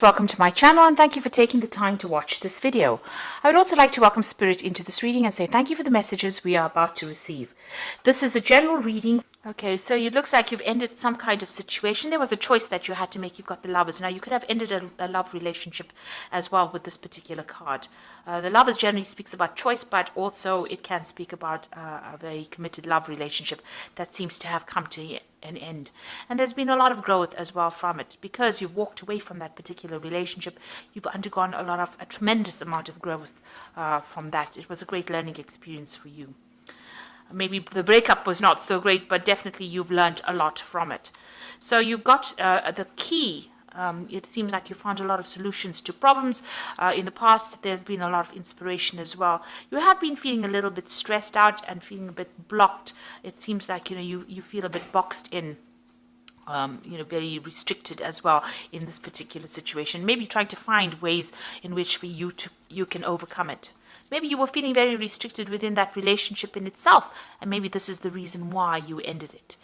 Welcome to my channel and thank you for taking the time to watch this video. I would also like to welcome Spirit into this reading and say thank you for the messages we are about to receive. This is a general reading. Okay, so it looks like you've ended some kind of situation. There was a choice that you had to make. You've got the Lovers. Now, you could have ended a love relationship as well with this particular card. The Lovers generally speaks about choice, but also it can speak about a very committed love relationship that seems to have come to an end. And there's been a lot of growth as well from it. Because you've walked away from that particular relationship, you've undergone a tremendous amount of growth from that. It was a great learning experience for you. Maybe the breakup was not so great, but definitely you've learned a lot from it. So you've got the key. It seems like you found a lot of solutions to problems. In the past, there's been a lot of inspiration as well. You have been feeling a little bit stressed out and feeling a bit blocked. It seems like you feel a bit boxed in. Very restricted as well in this particular situation. Maybe trying to find ways in which for you can overcome it. Maybe you were feeling very restricted within that relationship in itself, and maybe this is the reason why you ended it.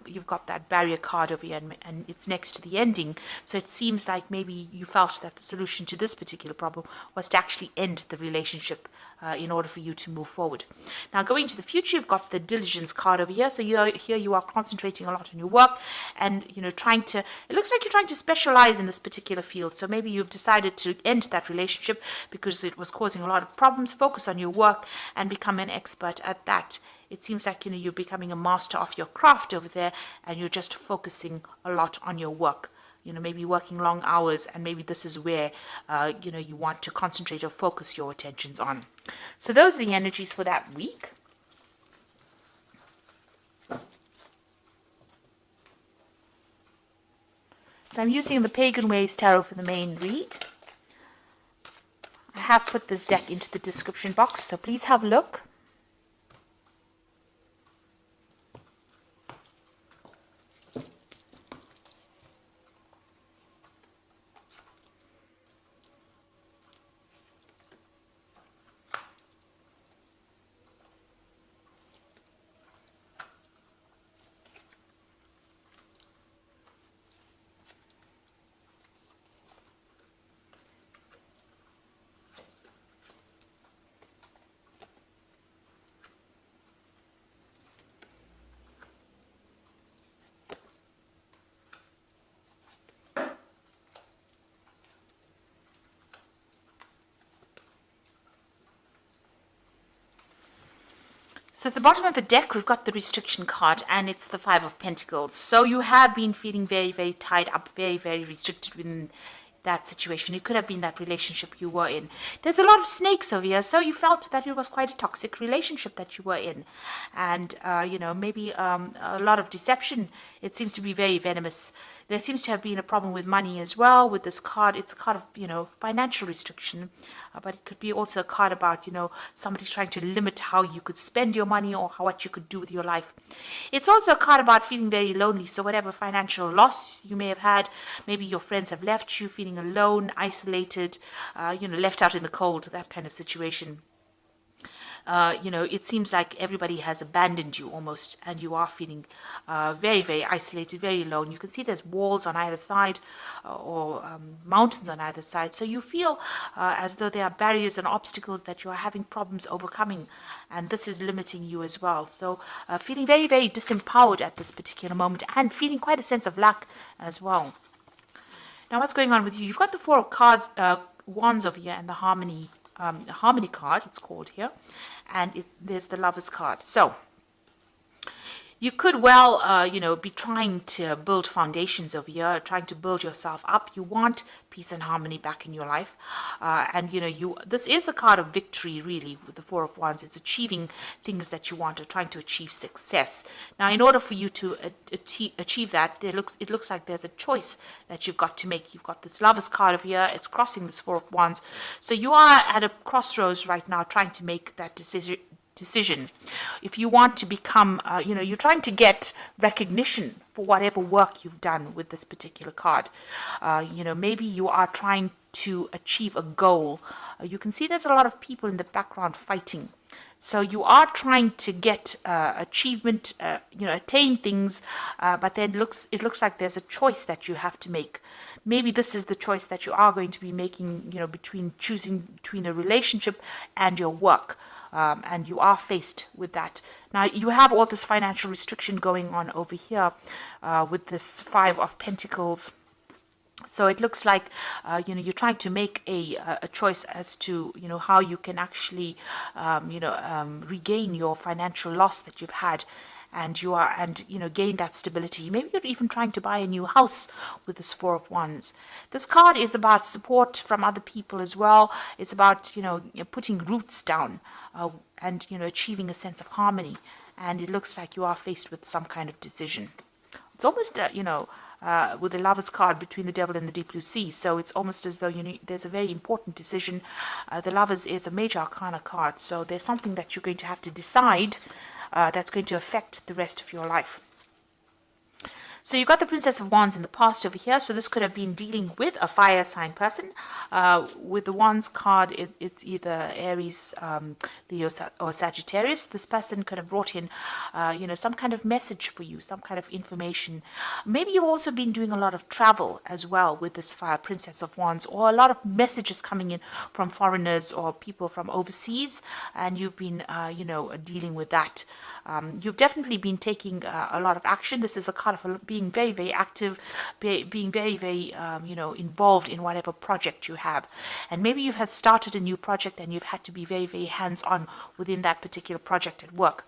You've got that barrier card over here, and it's next to the ending. So it seems like maybe you felt that the solution to this particular problem was to actually end the relationship in order for you to move forward. Now, going to the future, you've got the diligence card over here. So here you are concentrating a lot on your work, and it looks like you're trying to specialize in this particular field. So maybe you've decided to end that relationship because it was causing a lot of problems. Focus on your work and become an expert at that. It seems like you're becoming a master of your craft over there, and you're just focusing a lot on your work. Maybe working long hours, and maybe this is where you want to concentrate or focus your attentions on. So those are the energies for that week. So I'm using the Pagan Ways Tarot for the main read. I have put this deck into the description box, so please have a look. So at the bottom of the deck, we've got the restriction card, and it's the Five of Pentacles. So you have been feeling very, very tied up, very, very restricted within that situation. It could have been that relationship you were in. There's a lot of snakes over here, so you felt that it was quite a toxic relationship that you were in. And, maybe a lot of deception. It seems to be very venomous. There seems to have been a problem with money as well with this card. It's a card of, financial restriction. But it could be also a card about, somebody trying to limit how you could spend your money or what you could do with your life. It's also a card about feeling very lonely. So whatever financial loss you may have had, maybe your friends have left you, feeling alone, isolated, left out in the cold, that kind of situation. It seems like everybody has abandoned you almost, and you are feeling very, very isolated, very alone. You can see there's walls on either side or mountains on either side. So you feel as though there are barriers and obstacles that you are having problems overcoming, and this is limiting you as well. So feeling very, very disempowered at this particular moment, and feeling quite a sense of lack as well. Now, what's going on with you? You've got the Four of Cards, Wands over here, and the Harmony card, it's called here, and there's the Lovers card. So you could well, be trying to build foundations over here, trying to build yourself up. You want peace and harmony back in your life. This is a card of victory, really, with the Four of Wands. It's achieving things that you want, or trying to achieve success. Now, in order for you to achieve that, it looks like there's a choice that you've got to make. You've got this Lovers card over here. It's crossing this Four of Wands. So you are at a crossroads right now, trying to make that decision. If you want to become, you're trying to get recognition for whatever work you've done with this particular card. Maybe you are trying to achieve a goal. You can see there's a lot of people in the background fighting. So you are trying to get achievement, attain things, but then it looks like there's a choice that you have to make. Maybe this is the choice that you are going to be making, between choosing between a relationship and your work. And you are faced with that. Now, you have all this financial restriction going on over here with this Five of Pentacles. So it looks like, you're trying to make a choice as to, how you can actually, regain your financial loss that you've had. And gain that stability. Maybe you're even trying to buy a new house with this Four of Wands. This card is about support from other people as well. It's about, putting roots down and, achieving a sense of harmony. And it looks like you are faced with some kind of decision. It's almost, with the Lover's card between the Devil and the Deep Blue Sea. So it's almost as though there's a very important decision. The Lovers is a major arcana card. So there's something that you're going to have to decide that's going to affect the rest of your life. So you've got the Princess of Wands in the past over here. So this could have been dealing with a fire sign person. With the Wands card, it's either Aries, Leo, or Sagittarius. This person could have brought in, some kind of message for you, some kind of information. Maybe you've also been doing a lot of travel as well with this fire Princess of Wands, or a lot of messages coming in from foreigners or people from overseas, and you've been, dealing with that. You've definitely been taking a lot of action. This is a card of being very, very active, being very, very, involved in whatever project you have. And maybe you have started a new project and you've had to be very, very hands-on within that particular project at work.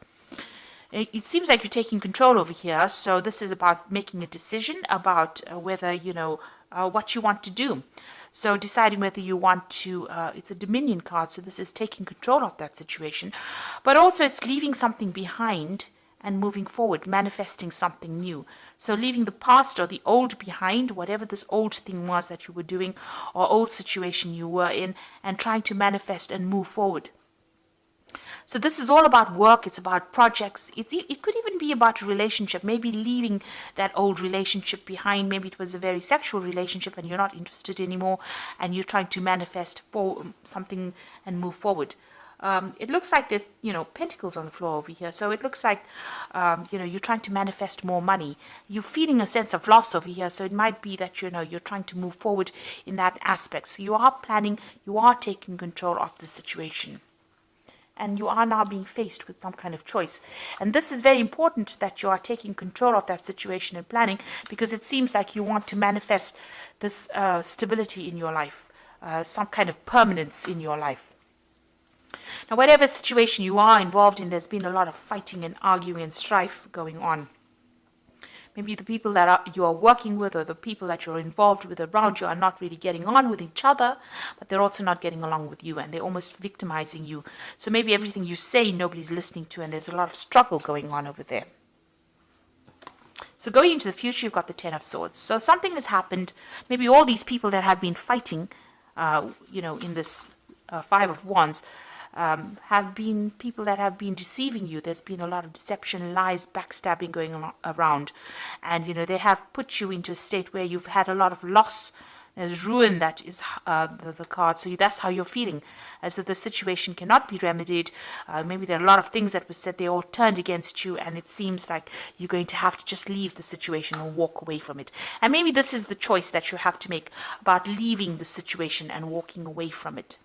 It seems like you're taking control over here. So this is about making a decision about whether, what you want to do. So deciding whether you want to, it's a Dominion card, so this is taking control of that situation. But also it's leaving something behind and moving forward, manifesting something new. So leaving the past or the old behind, whatever this old thing was that you were doing or old situation you were in, and trying to manifest and move forward. So this is all about work. It's about projects. It could even be about a relationship, maybe leaving that old relationship behind. Maybe it was a very sexual relationship and you're not interested anymore and you're trying to manifest for something and move forward. It looks like there's, pentacles on the floor over here. So it looks like, you're trying to manifest more money. You're feeling a sense of loss over here. So it might be that, you're trying to move forward in that aspect. So you are planning, you are taking control of the situation. And you are now being faced with some kind of choice. And this is very important that you are taking control of that situation and planning, because it seems like you want to manifest this stability in your life, some kind of permanence in your life. Now, whatever situation you are involved in, there's been a lot of fighting and arguing and strife going on. Maybe the people that you are working with or the people that you're involved with around you are not really getting on with each other, but they're also not getting along with you, and they're almost victimizing you. So maybe everything you say, nobody's listening to, and there's a lot of struggle going on over there. So going into the future, you've got the Ten of Swords. So something has happened. Maybe all these people that have been fighting, in this Five of Wands, have been people that have been deceiving you. There's been a lot of deception, lies, backstabbing going on around. And, they have put you into a state where you've had a lot of loss. There's ruin that is the card. So that's how you're feeling, as if the situation cannot be remedied. Maybe there are a lot of things that were said, they all turned against you, and it seems like you're going to have to just leave the situation and walk away from it. And maybe this is the choice that you have to make about leaving the situation and walking away from it.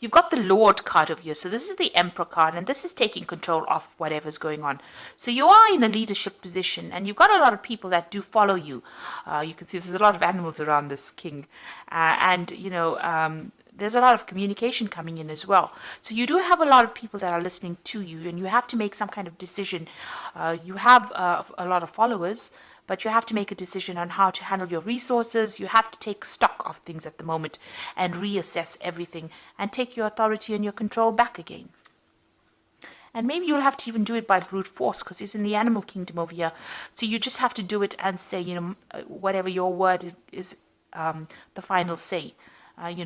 You've got the Lord card over here. So this is the Emperor card, and this is taking control of whatever's going on. So you are in a leadership position, and you've got a lot of people that do follow you. You can see there's a lot of animals around this king. There's a lot of communication coming in as well. So you do have a lot of people that are listening to you, and you have to make some kind of decision. You have a lot of followers, but you have to make a decision on how to handle your resources. You have to take stock of things at the moment and reassess everything and take your authority and your control back again. And maybe you'll have to even do it by brute force, because it's in the animal kingdom over here. So you just have to do it and say, whatever your word is the final say.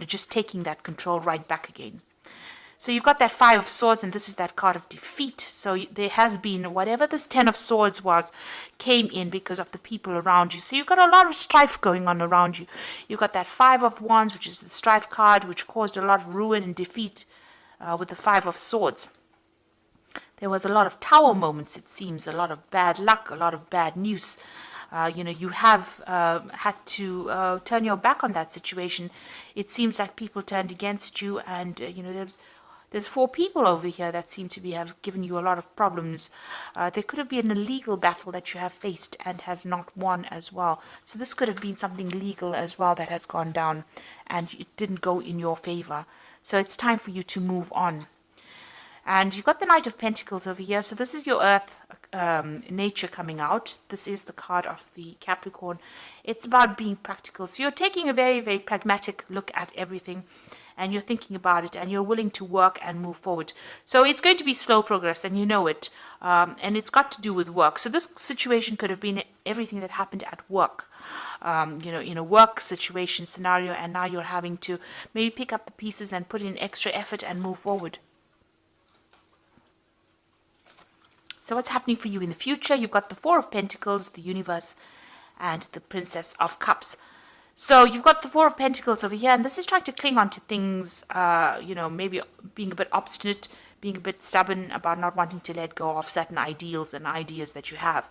Just taking that control right back again. So you've got that Five of Swords, and this is that card of defeat. So there has been, whatever this Ten of Swords was, came in because of the people around you. So you've got a lot of strife going on around you. You've got that Five of Wands, which is the strife card, which caused a lot of ruin and defeat with the Five of Swords. There was a lot of tower moments, it seems, a lot of bad luck, a lot of bad news. You have had to turn your back on that situation. It seems like people turned against you, and there's 4 people over here that seem to have given you a lot of problems. There could have been a legal battle that you have faced and have not won as well. So this could have been something legal as well that has gone down, and it didn't go in your favor. So it's time for you to move on. And you've got the Knight of Pentacles over here. So this is your Earth nature coming out. This is the card of the Capricorn. It's about being practical. So you're taking a very, very pragmatic look at everything, and you're thinking about it, and you're willing to work and move forward. So it's going to be slow progress, and you know it. And it's got to do with work. So this situation could have been everything that happened at work. In a work situation scenario, and now you're having to maybe pick up the pieces and put in extra effort and move forward. So what's happening for you in the future? You've got the Four of Pentacles, the Universe, and the Princess of Cups. So you've got the Four of Pentacles over here, and this is trying to cling on to things, maybe being a bit obstinate, being a bit stubborn about not wanting to let go of certain ideals and ideas that you have.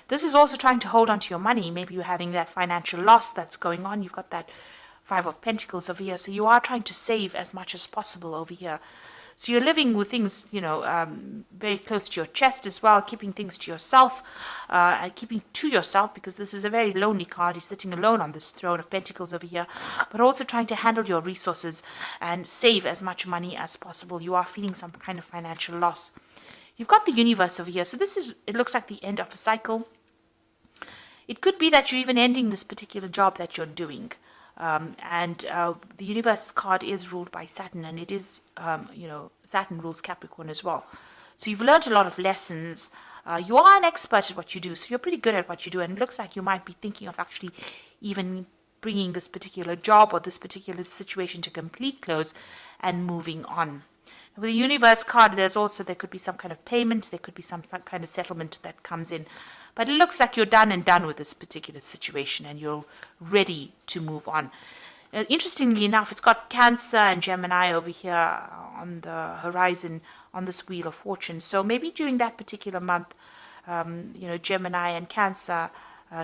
This is also trying to hold on to your money. Maybe you're having that financial loss that's going on. You've got that Five of Pentacles over here. So you are trying to save as much as possible over here. So you're living with things, very close to your chest as well, keeping things to yourself, and keeping to yourself, because this is a very lonely card. You're sitting alone on this Throne of Pentacles over here, but also trying to handle your resources and save as much money as possible. You are feeling some kind of financial loss. You've got the Universe over here. So it looks like the end of a cycle. It could be that you're even ending this particular job that you're doing. The Universe card is ruled by Saturn, and it is, Saturn rules Capricorn as well. So you've learned a lot of lessons. You are an expert at what you do, so you're pretty good at what you do, and it looks like you might be thinking of actually even bringing this particular job or this particular situation to complete close and moving on. With the Universe card, there could be some kind of payment, there could be some kind of settlement that comes in. But it looks like you're done with this particular situation, and you're ready to move on. Interestingly enough, it's got Cancer and Gemini over here on the horizon on this Wheel of Fortune. So maybe during that particular month, Gemini and Cancer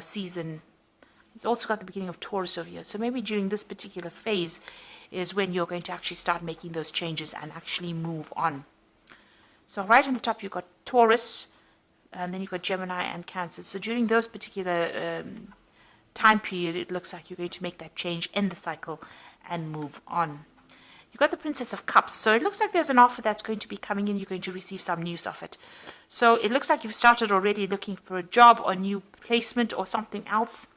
season. It's also got the beginning of Taurus over here. So maybe during this particular phase is when you're going to actually start making those changes and actually move on. So right on the top, you've got Taurus, and then you've got Gemini and Cancer. So during those particular time period, it looks like you're going to make that change, end the cycle, and move on. You've got the Princess of Cups. So it looks like there's an offer that's going to be coming in. You're going to receive some news of it. So it looks like you've started already looking for a job or new placement or something else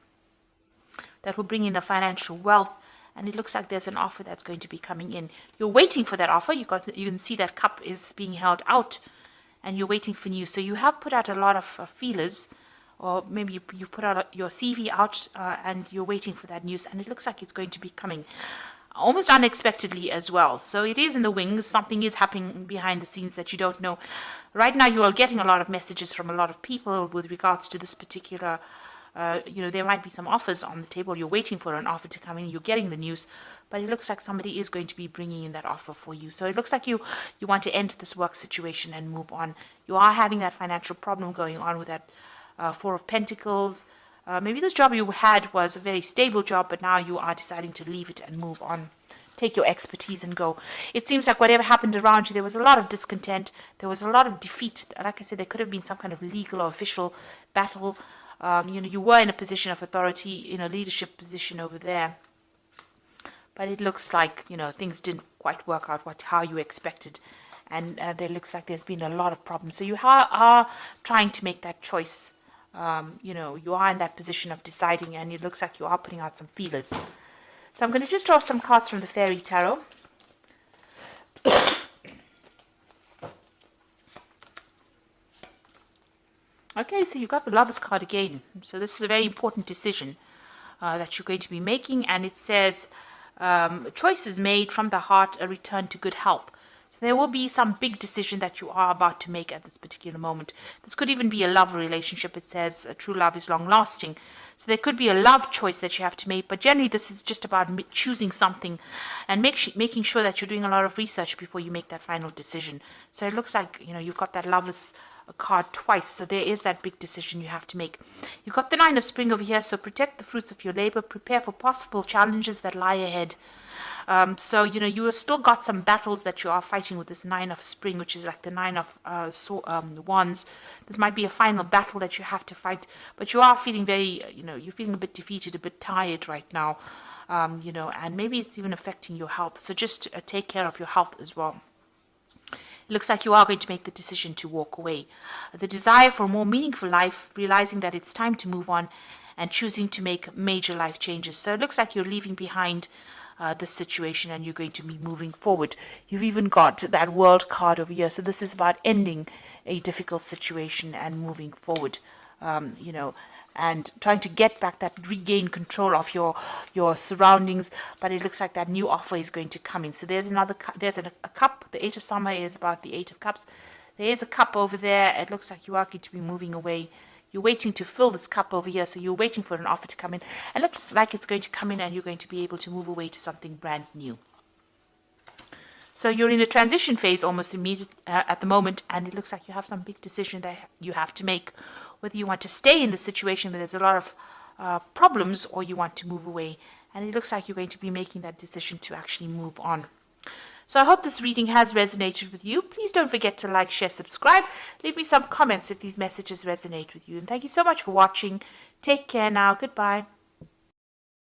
that will bring in the financial wealth. And it looks like there's an offer that's going to be coming in. You're waiting for that offer. You can see that cup is being held out, and you're waiting for news. So you have put out a lot of feelers, or maybe you've put out your CV out, and you're waiting for that news. And it looks like it's going to be coming almost unexpectedly as well. So it is in the wings. Something is happening behind the scenes that you don't know. Right now, you are getting a lot of messages from a lot of people with regards to this particular there might be some offers on the table. You're waiting for an offer to come in. You're getting the news, but it looks like somebody is going to be bringing in that offer for you. So it looks like you want to end this work situation and move on. You are having that financial problem going on with that Four of Pentacles. Maybe this job you had was a very stable job, but now you are deciding to leave it and move on. Take your expertise and go. It seems like whatever happened around you, there was a lot of discontent. There was a lot of defeat. Like I said, there could have been some kind of legal or official battle. You were in a position of authority, in a leadership position over there. But it looks like, things didn't quite work out how you expected. And there looks like there's been a lot of problems. So you are trying to make that choice. You are in that position of deciding, and it looks like you are putting out some feelers. So I'm going to just draw some cards from the Fairy Tarot. Okay, so you've got the Lover's card again. So this is a very important decision that you're going to be making. And it says, choices made from the heart, a return to good health. So there will be some big decision that you are about to make at this particular moment. This could even be a love relationship. It says true love is long lasting. So there could be a love choice that you have to make, but generally this is just about choosing something and making sure that you're doing a lot of research before you make that final decision. So it looks like, you've got that Lovers card twice, so there is that big decision you have to make. You've got the Nine of Spring over here, so protect the fruits of your labor, prepare for possible challenges that lie ahead. So you have still got some battles that you are fighting with this Nine of Spring, which is like the Nine of Wands. This might be a final battle that you have to fight, but you are feeling very, you're feeling a bit defeated, a bit tired right now, and maybe it's even affecting your health. So just take care of your health as well. It looks like you are going to make the decision to walk away. The desire for a more meaningful life, realizing that it's time to move on and choosing to make major life changes. So it looks like you're leaving behind this situation and you're going to be moving forward. You've even got that World card over here. So this is about ending a difficult situation and moving forward, and trying to get back that regain control of your surroundings. But it looks like that new offer is going to come in. So there's a cup. The Eight of Summer is about the Eight of Cups. There is a cup over there. It looks like you are going to be moving away. You're waiting to fill this cup over here, so you're waiting for an offer to come in. It looks like it's going to come in and you're going to be able to move away to something brand new. So you're in a transition phase almost immediately at the moment, and it looks like you have some big decision that you have to make, whether you want to stay in the situation where there's a lot of problems or you want to move away. And it looks like you're going to be making that decision to actually move on. So I hope this reading has resonated with you. Please don't forget to like, share, subscribe. Leave me some comments if these messages resonate with you. And thank you so much for watching. Take care now. Goodbye.